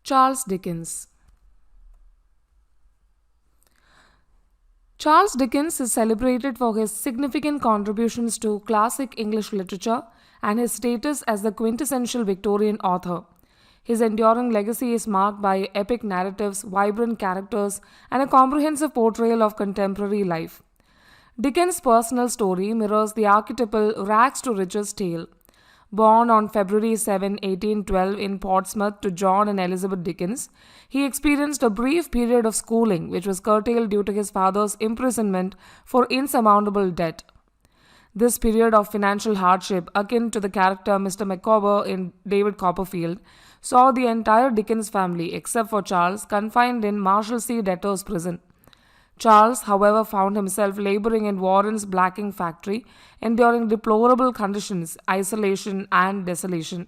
Charles Dickens. Charles Dickens is celebrated for his significant contributions to classic English literature and his status as the quintessential Victorian author. His enduring legacy is marked by epic narratives, vibrant characters, and a comprehensive portrayal of contemporary life. Dickens' personal story mirrors the archetypal rags to riches tale. Born on February 7, 1812, in Portsmouth to John and Elizabeth Dickens, he experienced a brief period of schooling which was curtailed due to his father's imprisonment for insurmountable debt. This period of financial hardship, akin to the character Mr. Micawber in David Copperfield, saw the entire Dickens family, except for Charles, confined in Marshalsea debtors' prison. Charles, however, found himself laboring in Warren's blacking factory, enduring deplorable conditions, isolation, and desolation.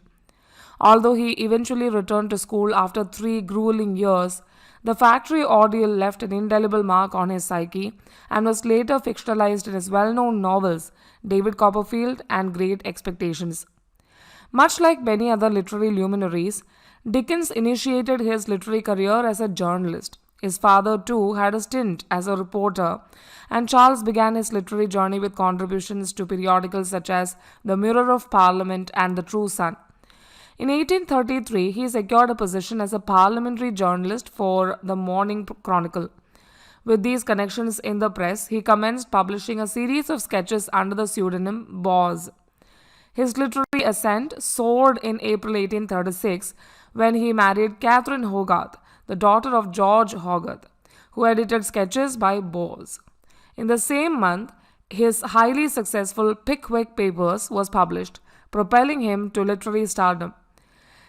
Although he eventually returned to school after 3 grueling years, the factory ordeal left an indelible mark on his psyche and was later fictionalized in his well-known novels David Copperfield and Great Expectations. Much like many other literary luminaries, Dickens initiated his literary career as a journalist. His father, too, had a stint as a reporter, and Charles began his literary journey with contributions to periodicals such as The Mirror of Parliament and The True Sun. In 1833, he secured a position as a parliamentary journalist for the Morning Chronicle. With these connections in the press, he commenced publishing a series of sketches under the pseudonym Boz. His literary ascent soared in April 1836 when he married Catherine Hogarth, the daughter of George Hogarth, who edited sketches by Boz. In the same month, his highly successful Pickwick Papers was published, propelling him to literary stardom.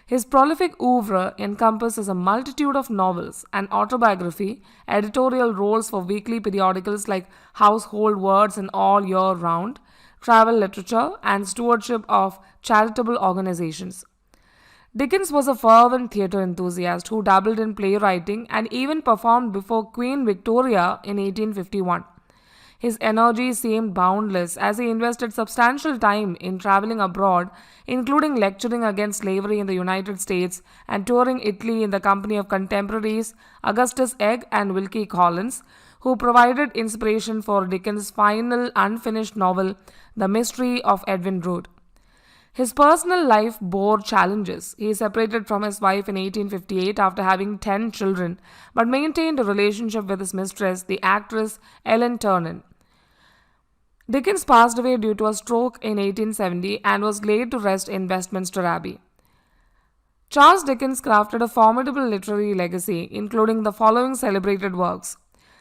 His prolific oeuvre encompasses a multitude of novels, an autobiography, editorial roles for weekly periodicals like Household Words and All Year Round, travel literature, and stewardship of charitable organizations. Dickens was a fervent theatre enthusiast who dabbled in playwriting and even performed before Queen Victoria in 1851. His energy seemed boundless as he invested substantial time in traveling abroad, including lecturing against slavery in the United States and touring Italy in the company of contemporaries Augustus Egg and Wilkie Collins, who provided inspiration for Dickens' final unfinished novel, The Mystery of Edwin Drood. His personal life bore challenges. He separated from his wife in 1858 after having 10 children, but maintained a relationship with his mistress, the actress Ellen Ternan. Dickens passed away due to a stroke in 1870 and was laid to rest in Westminster Abbey. Charles Dickens crafted a formidable literary legacy, including the following celebrated works: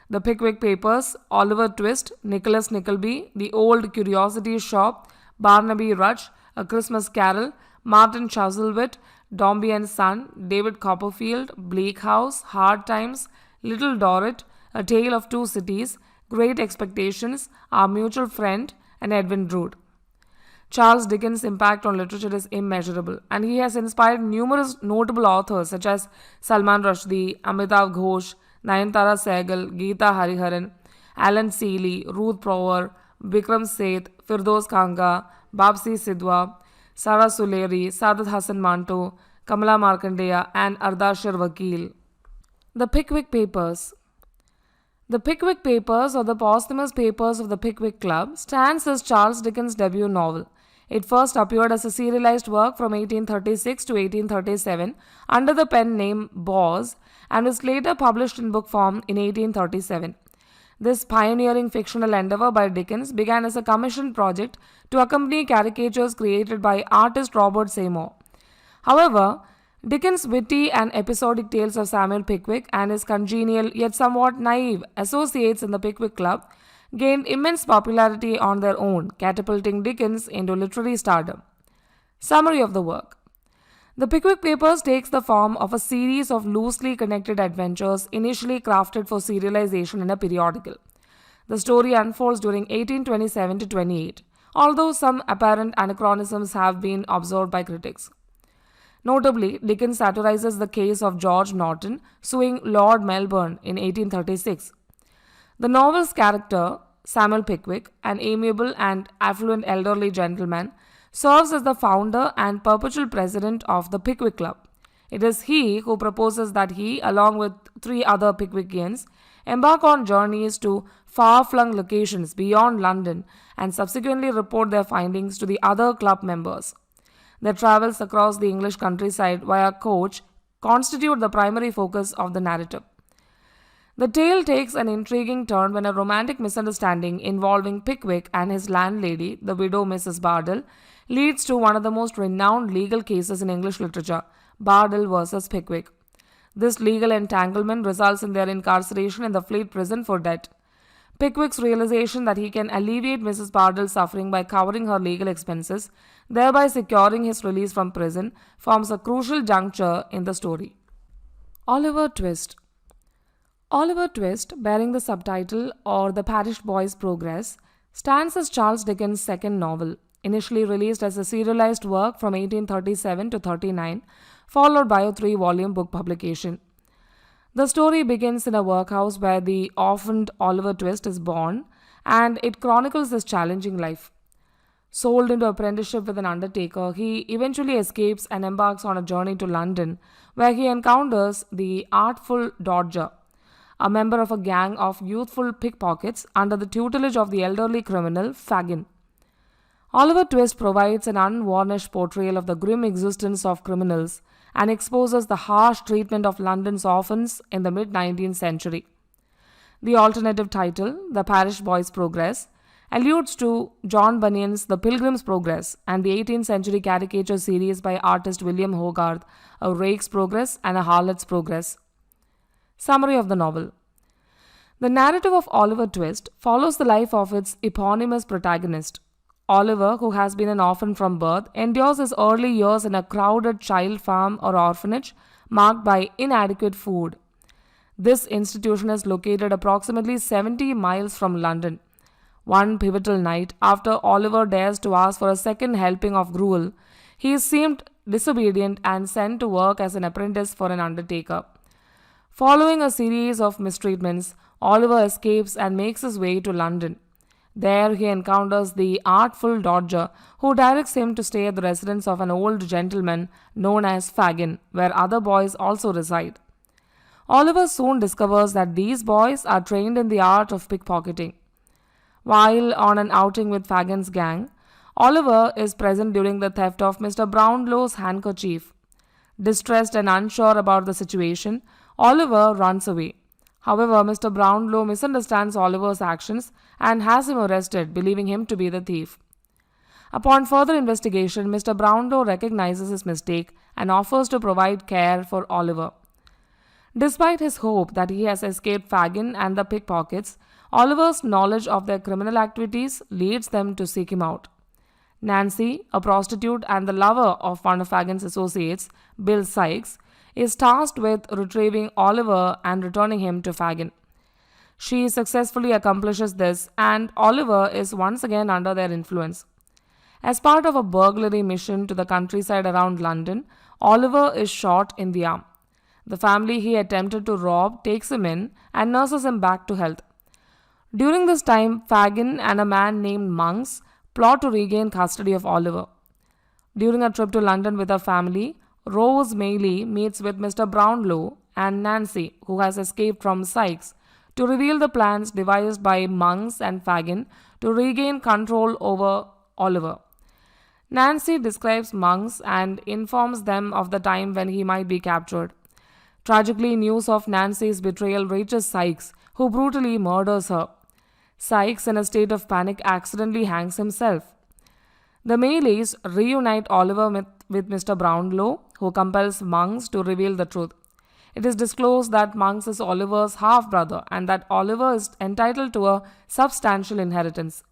The Pickwick Papers, Oliver Twist, Nicholas Nickleby, The Old Curiosity Shop, Barnaby Rudge, A Christmas Carol, Martin Chuzzlewit, Dombey and Son, David Copperfield, Bleak House, Hard Times, Little Dorrit, A Tale of Two Cities, Great Expectations, Our Mutual Friend, and Edwin Drood. Charles Dickens' impact on literature is immeasurable, and he has inspired numerous notable authors such as Salman Rushdie, Amitav Ghosh, Nayantara Sehgal, Geeta Hariharan, Alan Seeley, Ruth Prower, Vikram Seth, Firdoz Khanga, Babsi Sidhwa, Sara Suleri, Sadat Hassan Manto, Kamala Markandeya, and Ardashir Vakil. The Pickwick Papers. The Pickwick Papers, or the posthumous papers of the Pickwick Club, stands as Charles Dickens' debut novel. It first appeared as a serialized work from 1836 to 1837 under the pen name Boz and was later published in book form in 1837. This pioneering fictional endeavor by Dickens began as a commissioned project to accompany caricatures created by artist Robert Seymour. However, Dickens' witty and episodic tales of Samuel Pickwick and his congenial yet somewhat naive associates in the Pickwick Club gained immense popularity on their own, catapulting Dickens into literary stardom. Summary of the work. The Pickwick Papers takes the form of a series of loosely connected adventures initially crafted for serialization in a periodical. The story unfolds during 1827 to 28, although some apparent anachronisms have been observed by critics. Notably, Dickens satirizes the case of George Norton suing Lord Melbourne in 1836. The novel's character, Samuel Pickwick, an amiable and affluent elderly gentleman, serves as the founder and perpetual president of the Pickwick Club. It is he who proposes that he, along with three other Pickwickians, embark on journeys to far flung locations beyond London and subsequently report their findings to the other club members. Their travels across the English countryside via coach constitute the primary focus of the narrative. The tale takes an intriguing turn when a romantic misunderstanding involving Pickwick and his landlady, the widow Mrs. Bardell, leads to one of the most renowned legal cases in English literature, Bardell versus Pickwick. This legal entanglement results in their incarceration in the Fleet prison for debt. Pickwick's realization that he can alleviate Mrs. Bardell's suffering by covering her legal expenses, thereby securing his release from prison, forms a crucial juncture in the story. Oliver Twist. Oliver Twist, bearing the subtitle or The Parish Boy's Progress, stands as Charles Dickens' second novel, initially released as a serialized work from 1837 to 39, followed by a 3-volume book publication. The story begins in a workhouse where the orphaned Oliver Twist is born, and it chronicles his challenging life. Sold into apprenticeship with an undertaker, he eventually escapes and embarks on a journey to London, where he encounters the artful Dodger, a member of a gang of youthful pickpockets under the tutelage of the elderly criminal Fagin. Oliver Twist provides an unvarnished portrayal of the grim existence of criminals and exposes the harsh treatment of London's orphans in the mid-19th century. The alternative title, The Parish Boy's Progress, alludes to John Bunyan's The Pilgrim's Progress and the 18th century caricature series by artist William Hogarth, A Rake's Progress and A Harlot's Progress. Summary of the novel. The narrative of Oliver Twist follows the life of its eponymous protagonist. Oliver, who has been an orphan from birth, endures his early years in a crowded child farm or orphanage marked by inadequate food. This institution is located approximately 70 miles from London. One pivotal night, after Oliver dares to ask for a second helping of gruel, he is deemed disobedient and sent to work as an apprentice for an undertaker. Following a series of mistreatments, Oliver escapes and makes his way to London. There he encounters the artful Dodger, who directs him to stay at the residence of an old gentleman known as Fagin, where other boys also reside. Oliver soon discovers that these boys are trained in the art of pickpocketing. While on an outing with Fagin's gang, Oliver is present during the theft of Mr. Brownlow's handkerchief. Distressed and unsure about the situation, Oliver runs away. However, Mr. Brownlow misunderstands Oliver's actions and has him arrested, believing him to be the thief. Upon further investigation, Mr. Brownlow recognizes his mistake and offers to provide care for Oliver. Despite his hope that he has escaped Fagin and the pickpockets, Oliver's knowledge of their criminal activities leads them to seek him out. Nancy, a prostitute and the lover of one of Fagin's associates, Bill Sykes, is tasked with retrieving Oliver and returning him to Fagin. She successfully accomplishes this, and Oliver is once again under their influence. As part of a burglary mission to the countryside around London, Oliver is shot in the arm. The family he attempted to rob takes him in and nurses him back to health. During this time, Fagin and a man named Monks plot to regain custody of Oliver. During a trip to London with her family, Rose Maylie meets with Mr. Brownlow and Nancy, who has escaped from Sykes, to reveal the plans devised by Monks and Fagin to regain control over Oliver. Nancy describes Monks and informs them of the time when he might be captured. Tragically, news of Nancy's betrayal reaches Sykes, who brutally murders her. Sykes, in a state of panic, accidentally hangs himself. The Maylies reunite Oliver with Mr. Brownlow, who compels Monks to reveal the truth. It is disclosed that Monks is Oliver's half-brother and that Oliver is entitled to a substantial inheritance.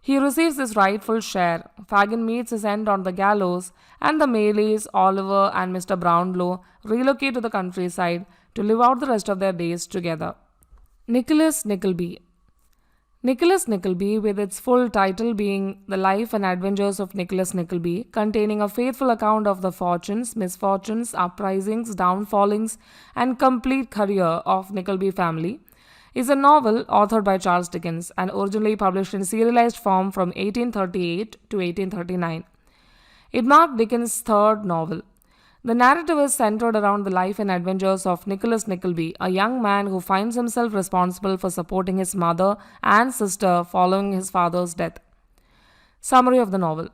He receives his rightful share. Fagin meets his end on the gallows, and the Maylies, Oliver, and Mr. Brownlow relocate to the countryside to live out the rest of their days together. Nicholas Nickleby. Nicholas Nickleby, with its full title being The Life and Adventures of Nicholas Nickleby, containing a faithful account of the fortunes, misfortunes, uprisings, downfallings, and complete career of Nickleby family, is a novel authored by Charles Dickens and originally published in serialized form from 1838 to 1839. It marked Dickens' third novel. The narrative is centered around the life and adventures of Nicholas Nickleby, a young man who finds himself responsible for supporting his mother and sister following his father's death. Summary of the novel.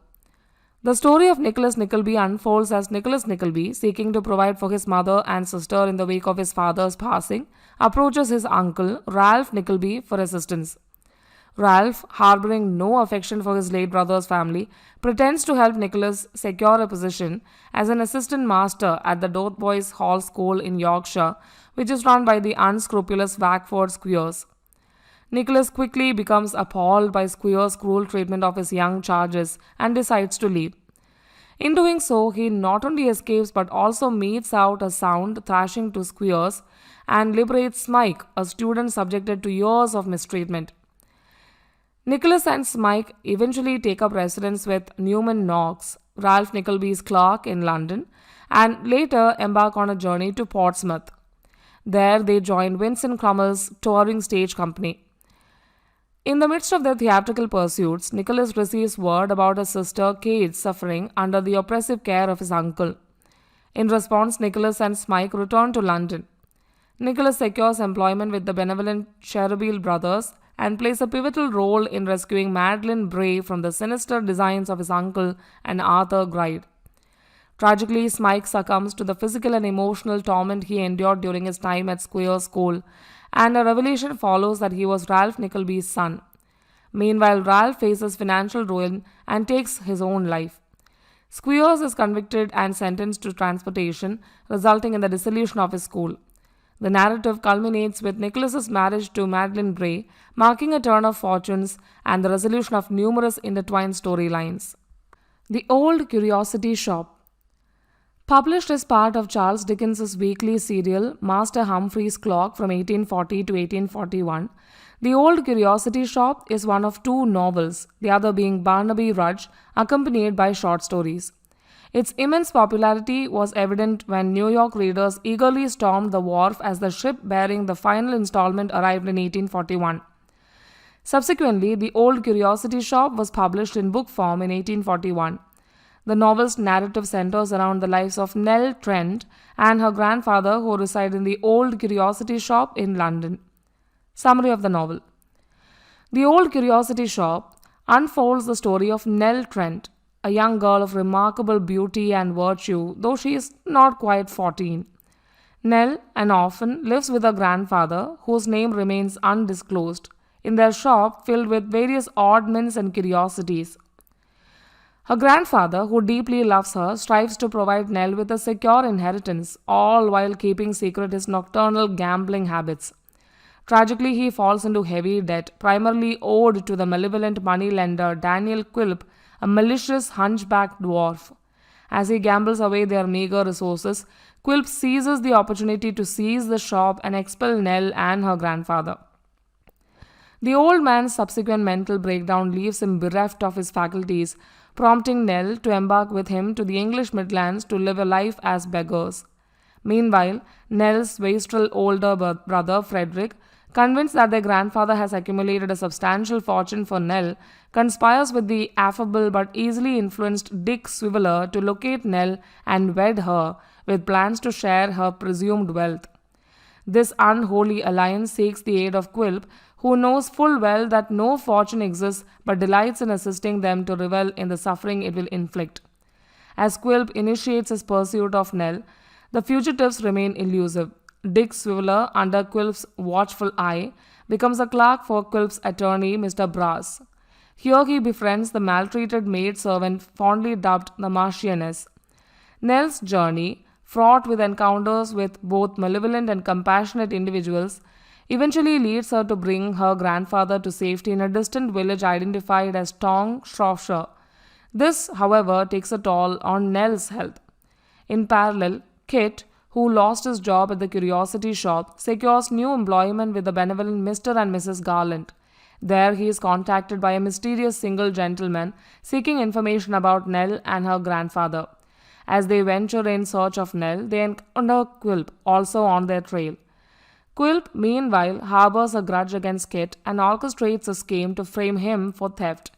The story of Nicholas Nickleby unfolds as Nicholas Nickleby, seeking to provide for his mother and sister in the wake of his father's passing, approaches his uncle, Ralph Nickleby, for assistance. Ralph, harboring no affection for his late brother's family, pretends to help Nicholas secure a position as an assistant master at the Dotheboys Hall School in Yorkshire, which is run by the unscrupulous Wackford Squeers. Nicholas quickly becomes appalled by Squeers' cruel treatment of his young charges and decides to leave. In doing so, he not only escapes but also metes out a sound thrashing to Squeers and liberates Smike, a student subjected to years of mistreatment. Nicholas and Smike eventually take up residence with Newman Knox, Ralph Nickleby's clerk in London, and later embark on a journey to Portsmouth. There they join Vincent Crummel's touring stage company. In the midst of their theatrical pursuits, Nicholas receives word about his sister Kate suffering under the oppressive care of his uncle. In response, Nicholas and Smike return to London. Nicholas secures employment with the benevolent Cherubile brothers and plays a pivotal role in rescuing Madeline Bray from the sinister designs of his uncle and Arthur Gride. Tragically, Smike succumbs to the physical and emotional torment he endured during his time at Square School, and a revelation follows that he was Ralph Nickleby's son. Meanwhile, Ralph faces financial ruin and takes his own life. Squeers is convicted and sentenced to transportation, resulting in the dissolution of his school. The narrative culminates with Nicholas's marriage to Madeline Bray, marking a turn of fortunes and the resolution of numerous intertwined storylines. The Old Curiosity Shop. Published as part of Charles Dickens's weekly serial Master Humphrey's Clock from 1840 to 1841, The Old Curiosity Shop is one of two novels, the other being Barnaby Rudge, accompanied by short stories. Its immense popularity was evident when New York readers eagerly stormed the wharf as the ship bearing the final installment arrived in 1841. Subsequently, The Old Curiosity Shop was published in book form in 1841. The novel's narrative centers around the lives of Nell Trent and her grandfather who reside in the Old Curiosity Shop in London. Summary of the novel. The Old Curiosity Shop unfolds the story of Nell Trent, a young girl of remarkable beauty and virtue, though she is not quite 14. Nell, an orphan, lives with her grandfather, whose name remains undisclosed, in their shop filled with various oddments and curiosities. Her grandfather, who deeply loves her, strives to provide Nell with a secure inheritance, all while keeping secret his nocturnal gambling habits. Tragically, he falls into heavy debt, primarily owed to the malevolent moneylender Daniel Quilp, a malicious hunchbacked dwarf. As he gambles away their meager resources, Quilp seizes the opportunity to seize the shop and expel Nell and her grandfather. The old man's subsequent mental breakdown leaves him bereft of his faculties, prompting Nell to embark with him to the English Midlands to live a life as beggars. Meanwhile, Nell's wastrel older brother Frederick, convinced that their grandfather has accumulated a substantial fortune for Nell, conspires with the affable but easily influenced Dick Swiveller to locate Nell and wed her, with plans to share her presumed wealth. This unholy alliance seeks the aid of Quilp, who knows full well that no fortune exists but delights in assisting them to revel in the suffering it will inflict. As Quilp initiates his pursuit of Nell, the fugitives remain elusive. Dick Swiveller, under Quilp's watchful eye, becomes a clerk for Quilp's attorney, Mr. Brass. Here he befriends the maltreated maid-servant fondly dubbed the Marchioness. Nell's journey, fraught with encounters with both malevolent and compassionate individuals, eventually leads her to bring her grandfather to safety in a distant village identified as Tong, Shropshire. This, however, takes a toll on Nell's health. In parallel, Kit, who lost his job at the Curiosity Shop, secures new employment with the benevolent Mr. and Mrs. Garland. There he is contacted by a mysterious single gentleman seeking information about Nell and her grandfather. As they venture in search of Nell, they encounter Quilp, also on their trail. Quilp, meanwhile, harbors a grudge against Kit and orchestrates a scheme to frame him for theft.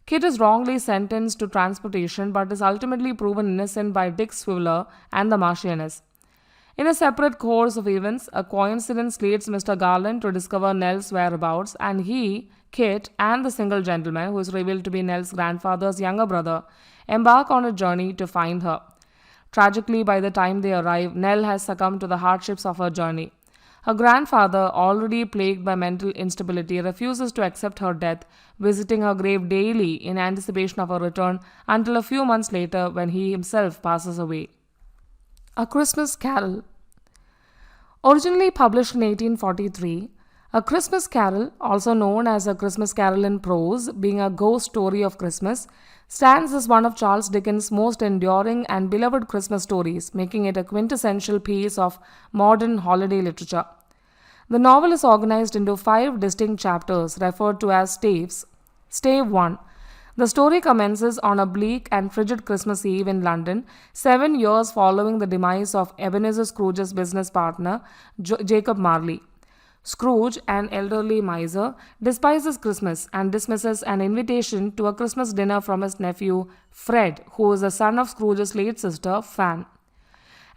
Kit is wrongly sentenced to transportation but is ultimately proven innocent by Dick Swiveller and the Marchioness. In a separate course of events, a coincidence leads Mr. Garland to discover Nell's whereabouts, and he, Kit, and the single gentleman, who is revealed to be Nell's grandfather's younger brother, embark on a journey to find her. Tragically, by the time they arrive, Nell has succumbed to the hardships of her journey. Her grandfather, already plagued by mental instability, refuses to accept her death, visiting her grave daily in anticipation of her return until a few months later when he himself passes away. A Christmas Carol. Originally published in 1843, A Christmas Carol, also known as A Christmas Carol in Prose, being a ghost story of Christmas, stands as one of Charles Dickens' most enduring and beloved Christmas stories, making it a quintessential piece of modern holiday literature. The novel is organized into 5 distinct chapters referred to as staves. Stave 1. The story commences on a bleak and frigid Christmas Eve in London, 7 years following the demise of Ebenezer Scrooge's business partner, Jacob Marley. Scrooge, an elderly miser, despises Christmas and dismisses an invitation to a Christmas dinner from his nephew, Fred, who is the son of Scrooge's late sister, Fan.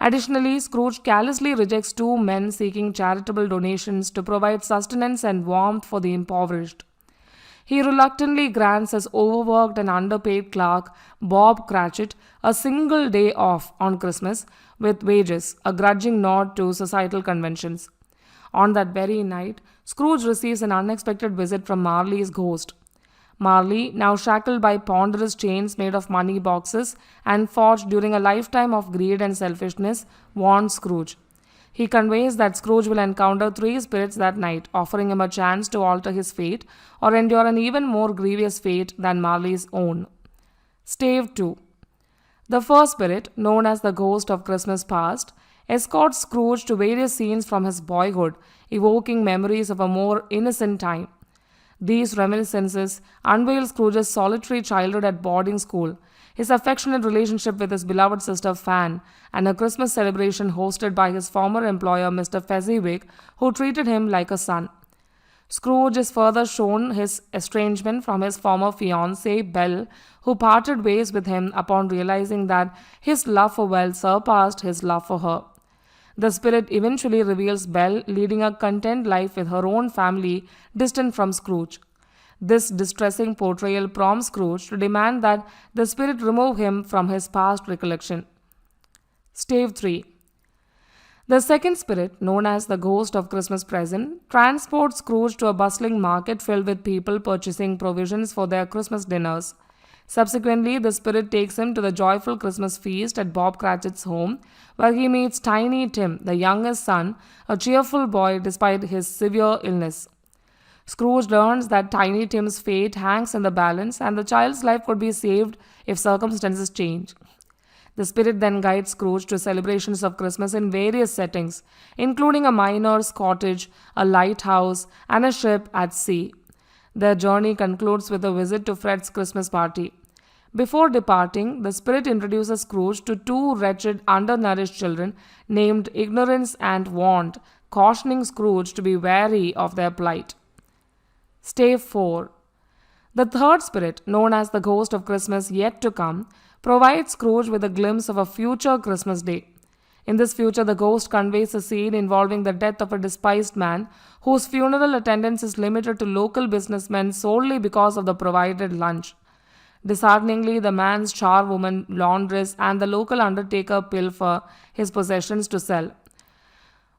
Additionally, Scrooge callously rejects 2 men seeking charitable donations to provide sustenance and warmth for the impoverished. He reluctantly grants his overworked and underpaid clerk, Bob Cratchit, a single day off on Christmas with wages, a grudging nod to societal conventions. On that very night, Scrooge receives an unexpected visit from Marley's ghost. Marley, now shackled by ponderous chains made of money boxes and forged during a lifetime of greed and selfishness, warns Scrooge. He conveys that Scrooge will encounter 3 spirits that night, offering him a chance to alter his fate or endure an even more grievous fate than Marley's own. Stave 2. The first spirit, known as the Ghost of Christmas Past, escorts Scrooge to various scenes from his boyhood, evoking memories of a more innocent time. These reminiscences unveil Scrooge's solitary childhood at boarding school, his affectionate relationship with his beloved sister Fan, and a Christmas celebration hosted by his former employer Mr. Fezziwig, who treated him like a son. Scrooge is further shown his estrangement from his former fiancée, Belle, who parted ways with him upon realizing that his love for wealth surpassed his love for her. The spirit eventually reveals Belle leading a content life with her own family distant from Scrooge. This distressing portrayal prompts Scrooge to demand that the spirit remove him from his past recollection. Stave 3. The second spirit, known as the Ghost of Christmas Present, transports Scrooge to a bustling market filled with people purchasing provisions for their Christmas dinners. Subsequently, the spirit takes him to the joyful Christmas feast at Bob Cratchit's home, where he meets Tiny Tim, the youngest son, a cheerful boy despite his severe illness. Scrooge learns that Tiny Tim's fate hangs in the balance and the child's life could be saved if circumstances change. The spirit then guides Scrooge to celebrations of Christmas in various settings, including a miner's cottage, a lighthouse, and a ship at sea. Their journey concludes with a visit to Fred's Christmas party. Before departing, the spirit introduces Scrooge to 2 wretched, undernourished children named Ignorance and Want, cautioning Scrooge to be wary of their plight. Stave 4. The third spirit, known as the Ghost of Christmas Yet to Come, provides Scrooge with a glimpse of a future Christmas day. In this future, the ghost conveys a scene involving the death of a despised man whose funeral attendance is limited to local businessmen solely because of the provided lunch. Dishearteningly, the man's charwoman, laundress, and the local undertaker pilfer his possessions to sell.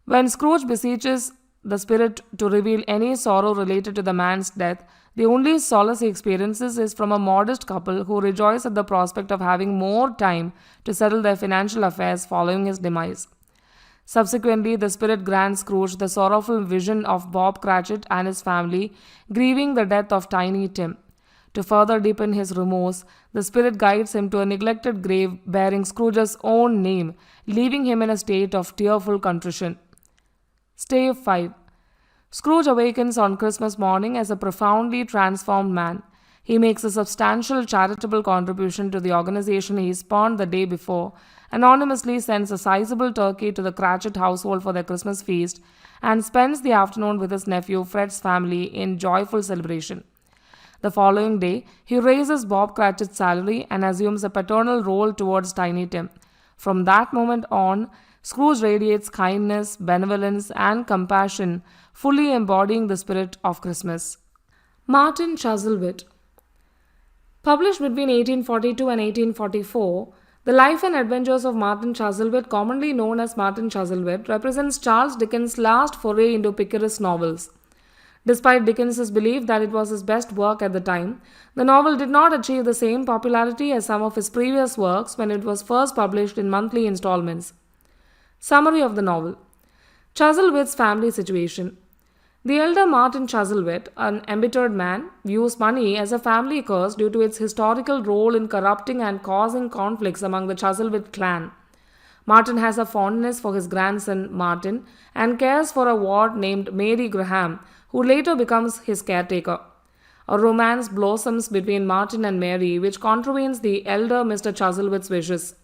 When Scrooge beseeches the spirit to reveal any sorrow related to the man's death, the only solace he experiences is from a modest couple who rejoice at the prospect of having more time to settle their financial affairs following his demise. Subsequently, the spirit grants Scrooge the sorrowful vision of Bob Cratchit and his family grieving the death of Tiny Tim. To further deepen his remorse, the spirit guides him to a neglected grave bearing Scrooge's own name, leaving him in a state of tearful contrition. Stave 5. Scrooge awakens on Christmas morning as a profoundly transformed man. He makes a substantial charitable contribution to the organization he spawned the day before, anonymously sends a sizable turkey to the Cratchit household for their Christmas feast, and spends the afternoon with his nephew Fred's family in joyful celebration. The following day, he raises Bob Cratchit's salary and assumes a paternal role towards Tiny Tim. From that moment on, Scrooge radiates kindness, benevolence, and compassion, fully embodying the spirit of Christmas. Martin Chuzzlewit. Published between 1842 and 1844, the life and adventures of Martin Chuzzlewit, commonly known as Martin Chuzzlewit, represents Charles Dickens' last foray into picaresque novels. Despite Dickens' belief that it was his best work at the time, the novel did not achieve the same popularity as some of his previous works when it was first published in monthly installments. Summary of the novel. Chuzzlewit's family situation. The elder Martin Chuzzlewit, an embittered man, views money as a family curse due to its historical role in corrupting and causing conflicts among the Chuzzlewit clan. Martin has a fondness for his grandson Martin and cares for a ward named Mary Graham, who later becomes his caretaker. A romance blossoms between Martin and Mary, which contravenes the elder Mr. Chuzzlewit's wishes.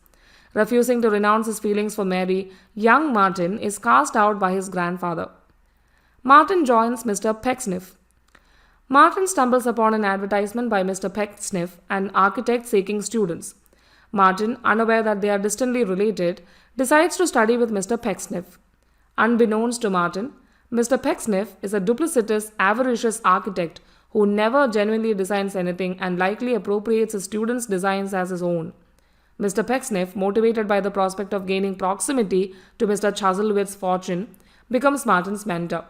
Refusing to renounce his feelings for Mary, young Martin is cast out by his grandfather. Martin joins Mr. Pecksniff. Martin stumbles upon an advertisement by Mr. Pecksniff, an architect seeking students. Martin, unaware that they are distantly related, decides to study with Mr. Pecksniff. Unbeknownst to Martin, Mr. Pecksniff is a duplicitous, avaricious architect who never genuinely designs anything and likely appropriates his students' designs as his own. Mr. Pecksniff, motivated by the prospect of gaining proximity to Mr. Chuzzlewit's fortune, becomes Martin's mentor.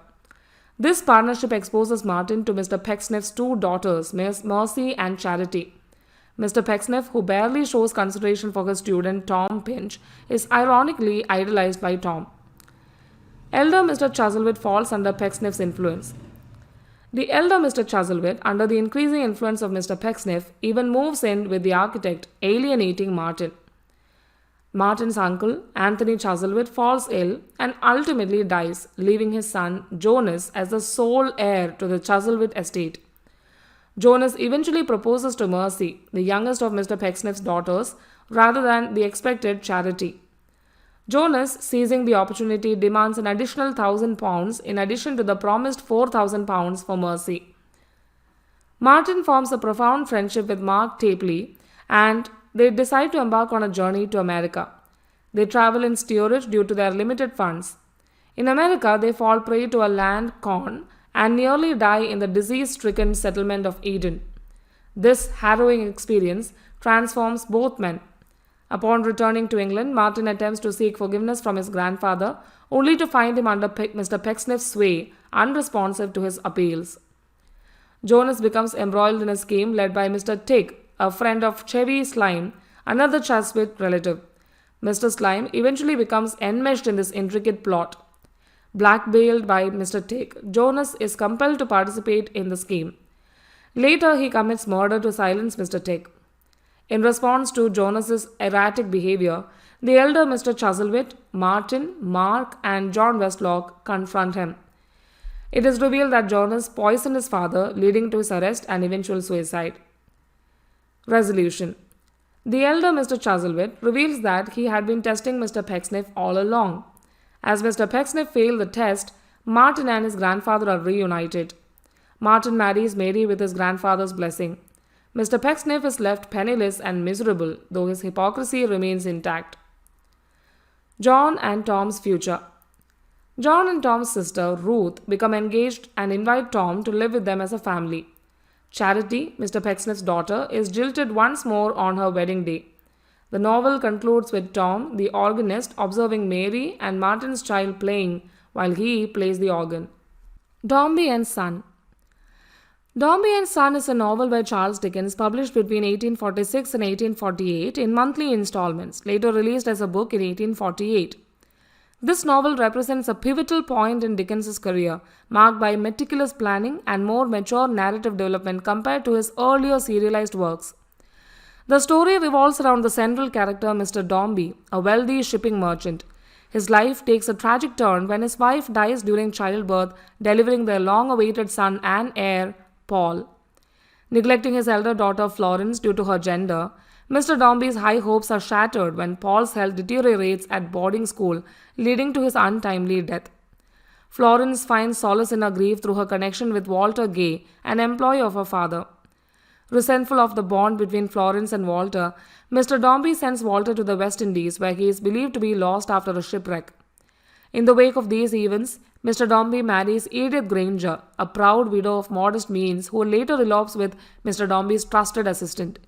This partnership exposes Martin to Mr. Pecksniff's two daughters, Miss Mercy and Charity. Mr. Pecksniff, who barely shows consideration for his student Tom Pinch, is ironically idolized by Tom. Elder Mr. Chuzzlewit falls under Pecksniff's influence. The elder Mr. Chuzzlewit, under the increasing influence of Mr. Pecksniff, even moves in with the architect, alienating Martin. Martin's uncle, Anthony Chuzzlewit, falls ill and ultimately dies, leaving his son, Jonas, as the sole heir to the Chuzzlewit estate. Jonas eventually proposes to Mercy, the youngest of Mr. Pecksniff's daughters, rather than the expected Charity. Jonas, seizing the opportunity, demands an additional £1,000 in addition to the promised £4,000 for Mercy. Martin forms a profound friendship with Mark Tapley and they decide to embark on a journey to America. They travel in steerage due to their limited funds. In America, they fall prey to a land con and nearly die in the disease-stricken settlement of Eden. This harrowing experience transforms both men. Upon returning to England, Martin attempts to seek forgiveness from his grandfather, only to find him under Mr. Pecksniff's sway, unresponsive to his appeals. Jonas becomes embroiled in a scheme led by Mr. Tigg, a friend of Chevy Slime, another Chuzzlewit relative. Mr. Slime eventually becomes enmeshed in this intricate plot. Blackmailed by Mr. Tigg, Jonas is compelled to participate in the scheme. Later, he commits murder to silence Mr. Tigg. In response to Jonas's erratic behavior, the elder Mr. Chuzzlewit, Martin, Mark, and John Westlock confront him. It is revealed that Jonas poisoned his father, leading to his arrest and eventual suicide. Resolution. The elder Mr. Chuzzlewit reveals that he had been testing Mr. Pecksniff all along. As Mr. Pecksniff failed the test, Martin and his grandfather are reunited. Martin marries Mary with his grandfather's blessing. Mr. Pecksniff is left penniless and miserable, though his hypocrisy remains intact. John and Tom's future. John and Tom's sister, Ruth, become engaged and invite Tom to live with them as a family. Charity, Mr. Pecksniff's daughter, is jilted once more on her wedding day. The novel concludes with Tom, the organist, observing Mary and Martin's child playing while he plays the organ. Dombey and Son. Dombey and Son is a novel by Charles Dickens published between 1846 and 1848 in monthly installments, later released as a book in 1848. This novel represents a pivotal point in Dickens's career, marked by meticulous planning and more mature narrative development compared to his earlier serialized works. The story revolves around the central character Mr. Dombey, a wealthy shipping merchant. His life takes a tragic turn when his wife dies during childbirth, delivering their long-awaited son and heir, Paul. Neglecting his elder daughter Florence due to her gender, Mr. Dombey's high hopes are shattered when Paul's health deteriorates at boarding school, leading to his untimely death. Florence finds solace in her grief through her connection with Walter Gay, an employee of her father. Resentful of the bond between Florence and Walter, Mr. Dombey sends Walter to the West Indies, where he is believed to be lost after a shipwreck. In the wake of these events, Mr. Dombey marries Edith Granger, a proud widow of modest means who later elopes with Mr. Dombey's trusted assistant.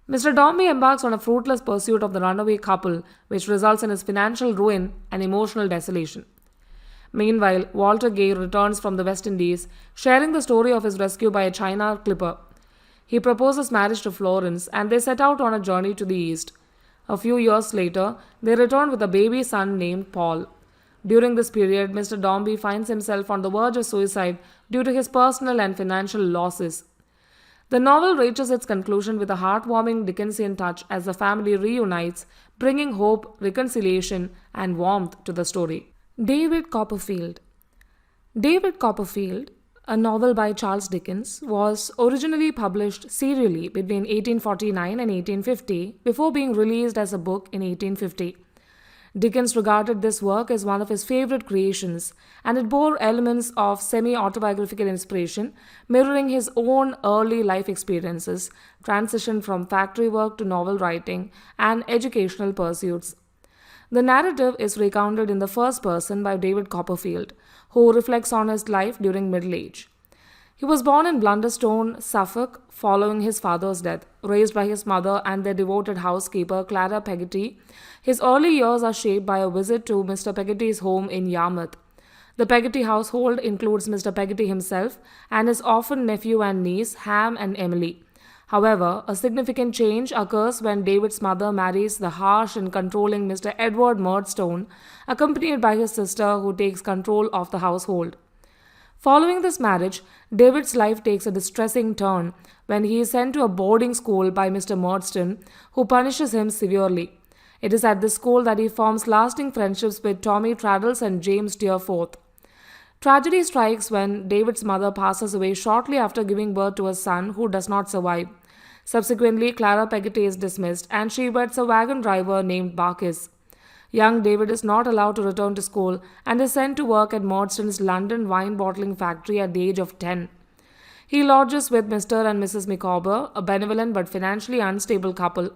Mr. Dombey embarks on a fruitless pursuit of the runaway couple, which results in his financial ruin and emotional desolation. Meanwhile, Walter Gay returns from the West Indies, sharing the story of his rescue by a China clipper. He proposes marriage to Florence, and they set out on a journey to the east. A few years later, they return with a baby son named Paul. During this period, Mr. Dombey finds himself on the verge of suicide due to his personal and financial losses. The novel reaches its conclusion with a heartwarming Dickensian touch as the family reunites, bringing hope, reconciliation, and warmth to the story. David Copperfield. David Copperfield, a novel by Charles Dickens, was originally published serially between 1849 and 1850 before being released as a book in 1850. Dickens regarded this work as one of his favorite creations, and it bore elements of semi-autobiographical inspiration, mirroring his own early life experiences, transition from factory work to novel writing, and educational pursuits. The narrative is recounted in the first person by David Copperfield, who reflects on his life during middle age. He was born in Blunderstone, Suffolk, following his father's death. Raised by his mother and their devoted housekeeper, Clara Peggotty, his early years are shaped by a visit to Mr. Peggotty's home in Yarmouth. The Peggotty household includes Mr. Peggotty himself and his orphan nephew and niece, Ham and Emily. However, a significant change occurs when David's mother marries the harsh and controlling Mr. Edward Murdstone, accompanied by his sister who takes control of the household. Following this marriage, David's life takes a distressing turn when he is sent to a boarding school by Mr. Murdstone, who punishes him severely. It is at this school that he forms lasting friendships with Tommy Traddles and James Steerforth. Tragedy strikes when David's mother passes away shortly after giving birth to a son who does not survive. Subsequently, Clara Peggotty is dismissed and she weds a wagon driver named Barkis. Young David is not allowed to return to school and is sent to work at Murdstone's London wine bottling factory at the age of 10. He lodges with Mr. and Mrs. Micawber, a benevolent but financially unstable couple.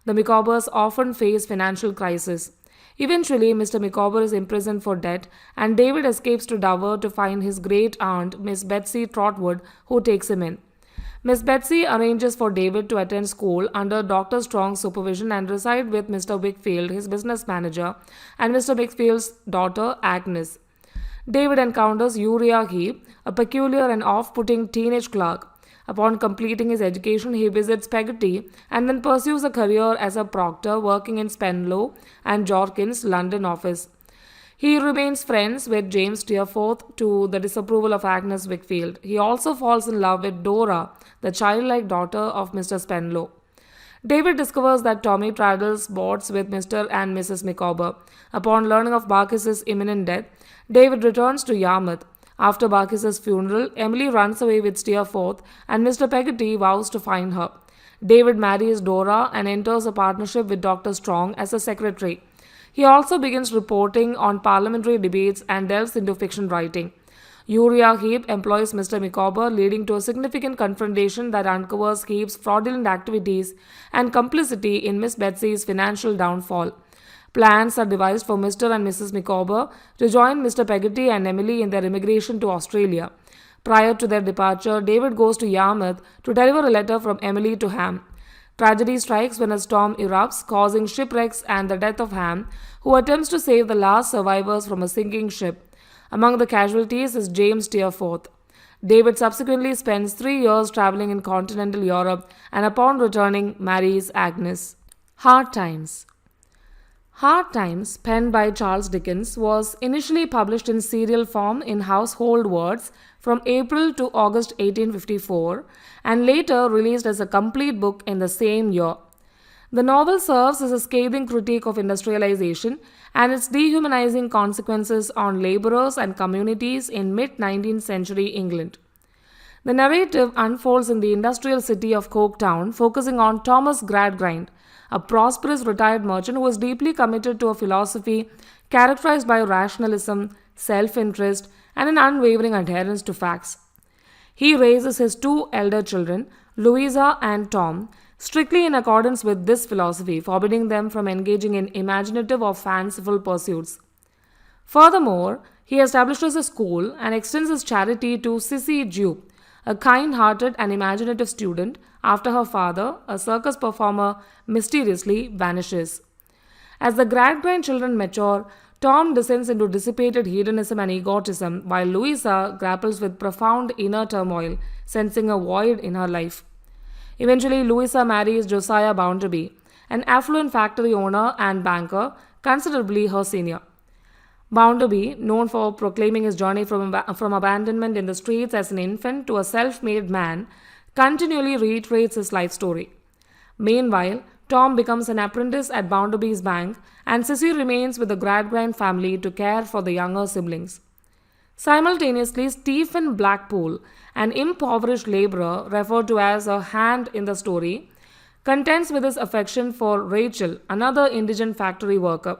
The Micawbers often face financial crisis. Eventually, Mr. Micawber is imprisoned for debt, and David escapes to Dover to find his great aunt, Miss Betsy Trotwood, who takes him in. Miss Betsy arranges for David to attend school under Dr. Strong's supervision and reside with Mr. Wickfield, his business manager, and Mr. Wickfield's daughter, Agnes. David encounters Uriah Heep, a peculiar and off-putting teenage clerk. Upon completing his education, he visits Peggotty and then pursues a career as a proctor working in Spenlow and Jorkin's London office. He remains friends with James Steerforth to the disapproval of Agnes Wickfield. He also falls in love with Dora, the childlike daughter of Mr. Spenlow. David discovers that Tommy Traddles boards with Mr. and Mrs. Micawber. Upon learning of Barkis's imminent death, David returns to Yarmouth. After Barkis's funeral, Emily runs away with Steerforth and Mr. Peggotty vows to find her. David marries Dora and enters a partnership with Dr. Strong as a secretary. He also begins reporting on parliamentary debates and delves into fiction writing. Uriah Heep employs Mr. Micawber, leading to a significant confrontation that uncovers Heep's fraudulent activities and complicity in Miss Betsy's financial downfall. Plans are devised for Mr. and Mrs. Micawber to join Mr. Peggotty and Emily in their immigration to Australia. Prior to their departure, David goes to Yarmouth to deliver a letter from Emily to Ham. Tragedy strikes when a storm erupts, causing shipwrecks and the death of Ham, who attempts to save the last survivors from a sinking ship. Among the casualties is James Steerforth. David subsequently spends 3 years traveling in continental Europe and upon returning marries Agnes. Hard Times. Hard Times, penned by Charles Dickens, was initially published in serial form in Household Words from April to August 1854 and later released as a complete book in the same year. The novel serves as a scathing critique of industrialization and its dehumanizing consequences on laborers and communities in mid-19th century England. The narrative unfolds in the industrial city of Coketown, focusing on Thomas Gradgrind, a prosperous retired merchant who is deeply committed to a philosophy characterized by rationalism, self-interest, and an unwavering adherence to facts. He raises his 2 elder children, Louisa and Tom, strictly in accordance with this philosophy, forbidding them from engaging in imaginative or fanciful pursuits. Furthermore, he establishes a school and extends his charity to Sissy Jupe, a kind hearted and imaginative student, after her father, a circus performer, mysteriously vanishes. As the grandchildren mature, Tom descends into dissipated hedonism and egotism, while Louisa grapples with profound inner turmoil, sensing a void in her life. Eventually, Louisa marries Josiah Bounderby, an affluent factory owner and banker, considerably her senior. Bounderby, known for proclaiming his journey from abandonment in the streets as an infant to a self made man, continually reiterates his life story. Meanwhile, Tom becomes an apprentice at Bounderby's bank, and Sissy remains with the Gradgrind family to care for the younger siblings. Simultaneously, Stephen Blackpool, an impoverished laborer referred to as a hand in the story, contends with his affection for Rachel, another indigent factory worker.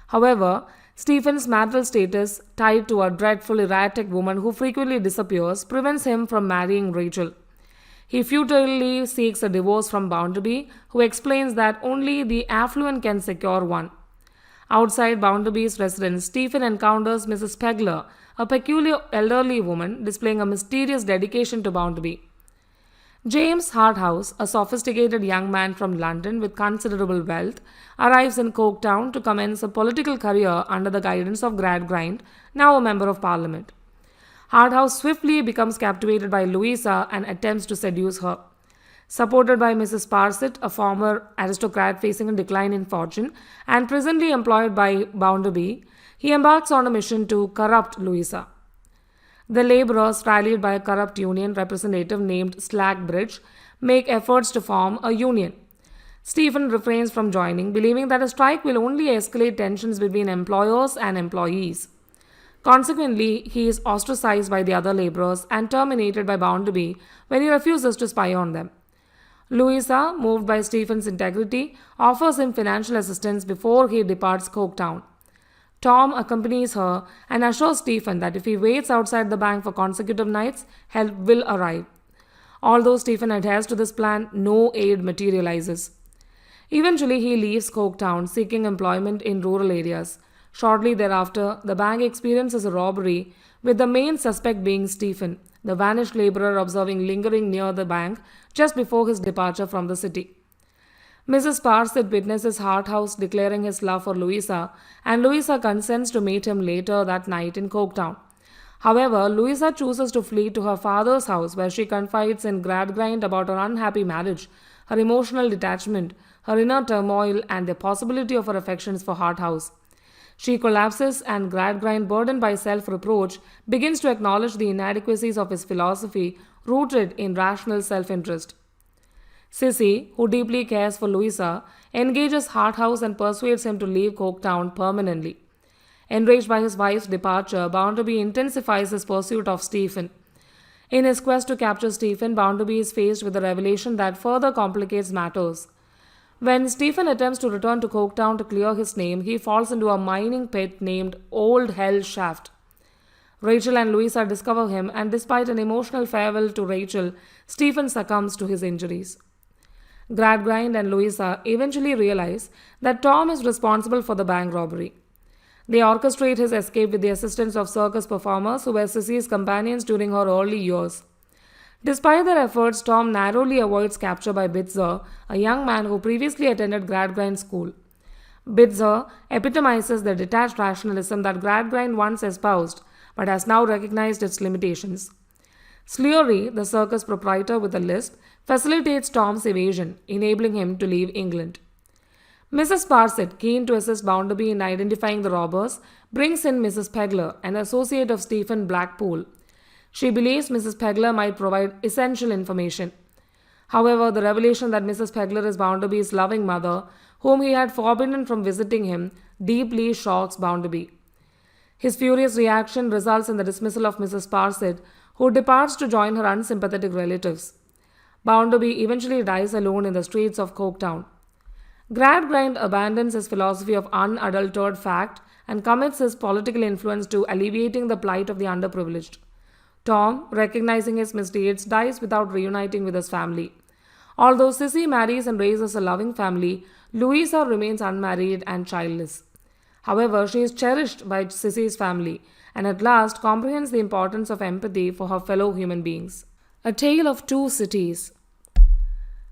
However, Stephen's marital status, tied to a dreadful, erratic woman who frequently disappears, prevents him from marrying Rachel. He futilely seeks a divorce from Bounderby, who explains that only the affluent can secure one. Outside Bounderby's residence, Stephen encounters Mrs. Pegler, a peculiar elderly woman displaying a mysterious dedication to Bounderby. James Harthouse, a sophisticated young man from London with considerable wealth, arrives in Coketown to commence a political career under the guidance of Gradgrind, now a member of Parliament. Harthouse swiftly becomes captivated by Louisa and attempts to seduce her. Supported by Mrs. Sparsit, a former aristocrat facing a decline in fortune and presently employed by Bounderby, he embarks on a mission to corrupt Louisa. The labourers, rallied by a corrupt union representative named Slackbridge, make efforts to form a union. Stephen refrains from joining, believing that a strike will only escalate tensions between employers and employees. Consequently, he is ostracized by the other labourers and terminated by Bounderby when he refuses to spy on them. Louisa, moved by Stephen's integrity, offers him financial assistance before he departs Coketown. Tom accompanies her and assures Stephen that if he waits outside the bank for consecutive nights, help will arrive. Although Stephen adheres to this plan, no aid materializes. Eventually, he leaves Coketown, seeking employment in rural areas. Shortly thereafter, the bank experiences a robbery, with the main suspect being Stephen, the vanished laborer lingering near the bank just before his departure from the city. Mrs. Sparsit witnesses Harthouse declaring his love for Louisa, and Louisa consents to meet him later that night in Coketown. However, Louisa chooses to flee to her father's house, where she confides in Gradgrind about her unhappy marriage, her emotional detachment, her inner turmoil, and the possibility of her affections for Harthouse. She collapses, and Gradgrind, burdened by self-reproach, begins to acknowledge the inadequacies of his philosophy rooted in rational self-interest. Sissy, who deeply cares for Louisa, engages Harthouse and persuades him to leave Coketown permanently. Enraged by his wife's departure, Bounderby intensifies his pursuit of Stephen. In his quest to capture Stephen, Bounderby is faced with a revelation that further complicates matters. When Stephen attempts to return to Coketown to clear his name, he falls into a mining pit named Old Hell Shaft. Rachel and Louisa discover him, and despite an emotional farewell to Rachel, Stephen succumbs to his injuries. Gradgrind and Louisa eventually realize that Tom is responsible for the bank robbery. They orchestrate his escape with the assistance of circus performers who were Sissy's companions during her early years. Despite their efforts, Tom narrowly avoids capture by Bitzer, a young man who previously attended Gradgrind school. Bitzer epitomizes the detached rationalism that Gradgrind once espoused, but has now recognized its limitations. Sleary, the circus proprietor with a lisp, facilitates Tom's evasion, enabling him to leave England. Mrs. Sparsit, keen to assist Bounderby in identifying the robbers, brings in Mrs. Pegler, an associate of Stephen Blackpool. She believes Mrs. Pegler might provide essential information. However, the revelation that Mrs. Pegler is Bounderby's loving mother, whom he had forbidden from visiting him, deeply shocks Bounderby. His furious reaction results in the dismissal of Mrs. Sparsit, who departs to join her unsympathetic relatives. Bounderby eventually dies alone in the streets of Coketown. Gradgrind abandons his philosophy of unadulterated fact and commits his political influence to alleviating the plight of the underprivileged. Tom, recognizing his misdeeds, dies without reuniting with his family. Although Sissy marries and raises a loving family, Louisa remains unmarried and childless. However, she is cherished by Sissy's family and at last comprehends the importance of empathy for her fellow human beings. A Tale of Two Cities.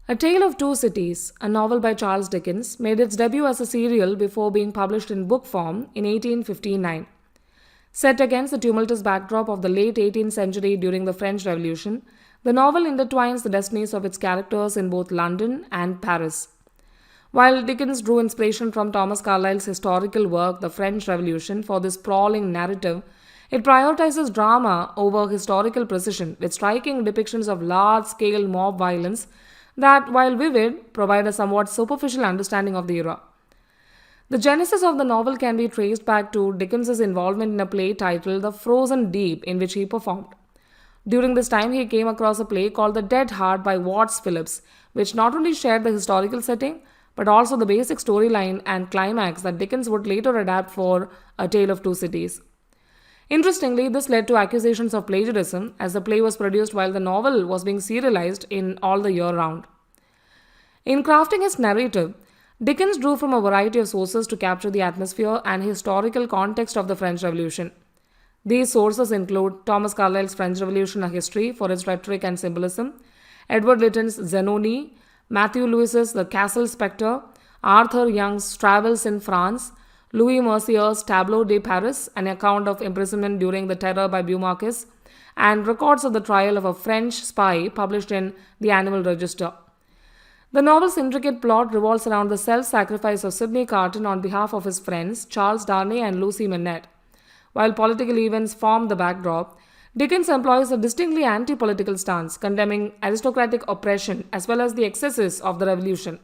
A Tale of Two Cities, a novel by Charles Dickens, made its debut as a serial before being published in book form in 1859. Set against the tumultuous backdrop of the late 18th century during the French Revolution, the novel intertwines the destinies of its characters in both London and Paris. While Dickens drew inspiration from Thomas Carlyle's historical work, The French Revolution, for this sprawling narrative, it prioritizes drama over historical precision, with striking depictions of large scale mob violence that, while vivid, provide a somewhat superficial understanding of the era. The genesis of the novel can be traced back to Dickens's involvement in a play titled The Frozen Deep, in which he performed. During this time, he came across a play called The Dead Heart by Watts Phillips, which not only shared the historical setting, but also the basic storyline and climax that Dickens would later adapt for A Tale of Two Cities. Interestingly, this led to accusations of plagiarism, as the play was produced while the novel was being serialized in all the year round. In crafting his narrative, Dickens drew from a variety of sources to capture the atmosphere and historical context of the French Revolution. These sources include Thomas Carlyle's French Revolution: A History for its rhetoric and symbolism, Edward Lytton's Zenoni, Matthew Lewis's The Castle Spectre, Arthur Young's Travels in France, Louis Mercier's Tableau de Paris, an account of imprisonment during the Terror by Beaumarchais, and records of the trial of a French spy published in the Annual Register. The novel's intricate plot revolves around the self-sacrifice of Sidney Carton on behalf of his friends Charles Darnay and Lucy Minette. While political events form the backdrop, Dickens employs a distinctly anti-political stance, condemning aristocratic oppression as well as the excesses of the revolution.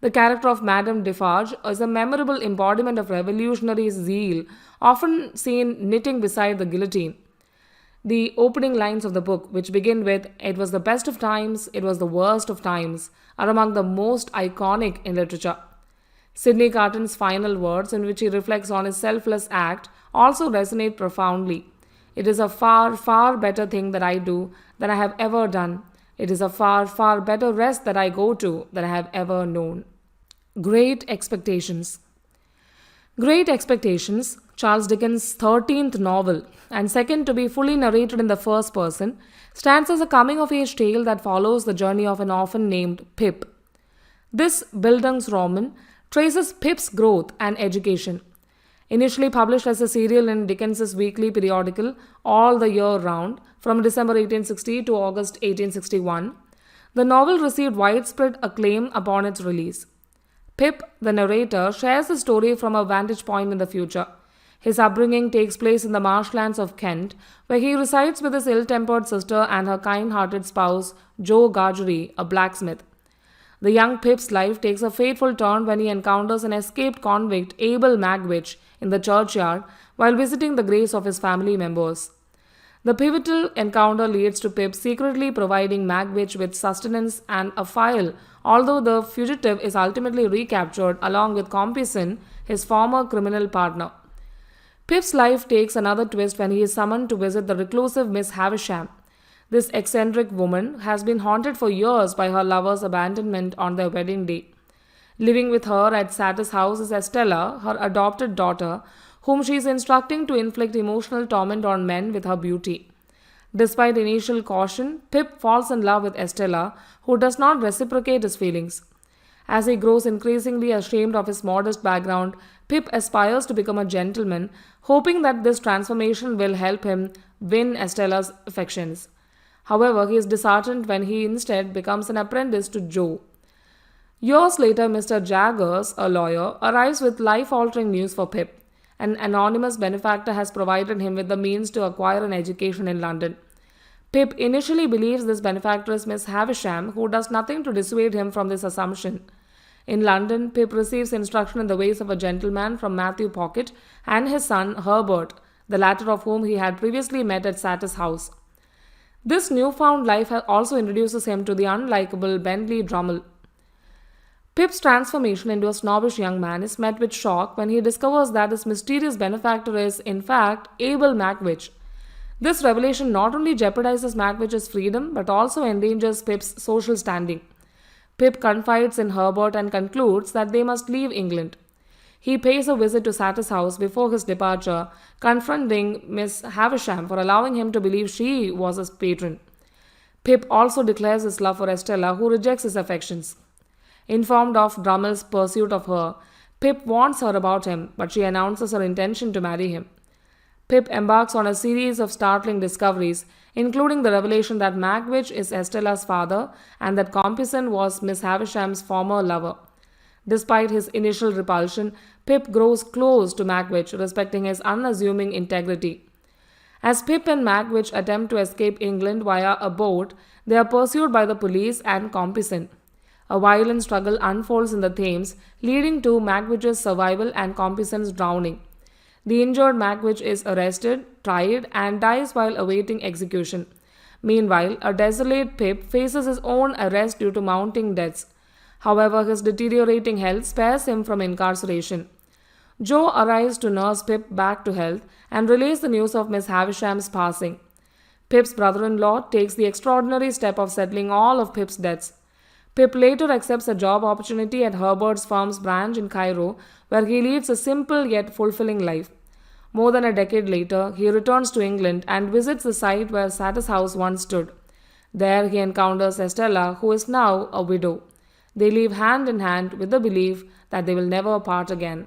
The character of Madame Defarge is a memorable embodiment of revolutionary zeal, often seen knitting beside the guillotine. The opening lines of the book, which begin with "It was the best of times, it was the worst of times," are among the most iconic in literature. Sidney Carton's final words, in which he reflects on his selfless act, also resonate profoundly. "It is a far, far better thing that I do than I have ever done. It is a far, far better rest that I go to than I have ever known." Great Expectations. Great Expectations, Charles Dickens' 13th novel, and second to be fully narrated in the first person, stands as a coming-of-age tale that follows the journey of an orphan named Pip. This Bildungsroman traces Pip's growth and education. Initially published as a serial in Dickens's weekly periodical All the Year Round from December 1860 to August 1861, the novel received widespread acclaim upon its release. Pip, the narrator, shares the story from a vantage point in the future. His upbringing takes place in the marshlands of Kent, where he resides with his ill-tempered sister and her kind-hearted spouse, Joe Gargery, a blacksmith. The young Pip's life takes a fateful turn when he encounters an escaped convict, Abel Magwitch, in the churchyard while visiting the graves of his family members. The pivotal encounter leads to Pip secretly providing Magwitch with sustenance and a file, although the fugitive is ultimately recaptured along with Compeyson, his former criminal partner. Pip's life takes another twist when he is summoned to visit the reclusive Miss Havisham. This eccentric woman has been haunted for years by her lover's abandonment on their wedding day. Living with her at Satis house is Estella, her adopted daughter, whom she is instructing to inflict emotional torment on men with her beauty. Despite initial caution, Pip falls in love with Estella, who does not reciprocate his feelings. As he grows increasingly ashamed of his modest background, Pip aspires to become a gentleman, hoping that this transformation will help him win Estella's affections. However, he is disheartened when he instead becomes an apprentice to Joe. Years later, Mr. Jaggers, a lawyer, arrives with life-altering news for Pip. An anonymous benefactor has provided him with the means to acquire an education in London. Pip initially believes this benefactor is Miss Havisham, who does nothing to dissuade him from this assumption. In London, Pip receives instruction in the ways of a gentleman from Matthew Pocket and his son Herbert, the latter of whom he had previously met at Satis house. This newfound life also introduces him to the unlikable Bentley Drummle. Pip's transformation into a snobbish young man is met with shock when he discovers that his mysterious benefactor is, in fact, Abel Magwitch. This revelation not only jeopardizes Magwitch's freedom but also endangers Pip's social standing. Pip confides in Herbert and concludes that they must leave England. He pays a visit to Satis house before his departure, confronting Miss Havisham for allowing him to believe she was his patron. Pip also declares his love for Estella, who rejects his affections. Informed of Drummel's pursuit of her, Pip warns her about him, but she announces her intention to marry him. Pip embarks on a series of startling discoveries, including the revelation that Magwitch is Estella's father and that Compeyson was Miss Havisham's former lover. Despite his initial repulsion, Pip grows close to Magwitch, respecting his unassuming integrity. As Pip and Magwitch attempt to escape England via a boat, they are pursued by the police and Compeyson. A violent struggle unfolds in the Thames, leading to Magwitch's survival and Compeyson's drowning. The injured Magwitch is arrested, tried, and dies while awaiting execution. Meanwhile, a desolate Pip faces his own arrest due to mounting debts. However, his deteriorating health spares him from incarceration. Joe arrives to nurse Pip back to health and relays the news of Miss Havisham's passing. Pip's brother-in-law takes the extraordinary step of settling all of Pip's debts. Pip later accepts a job opportunity at Herbert's firm's branch in Cairo, where he leads a simple yet fulfilling life. More than a decade later, he returns to England and visits the site where Satis house once stood. There he encounters Estella, who is now a widow. They live hand in hand with the belief that they will never part again.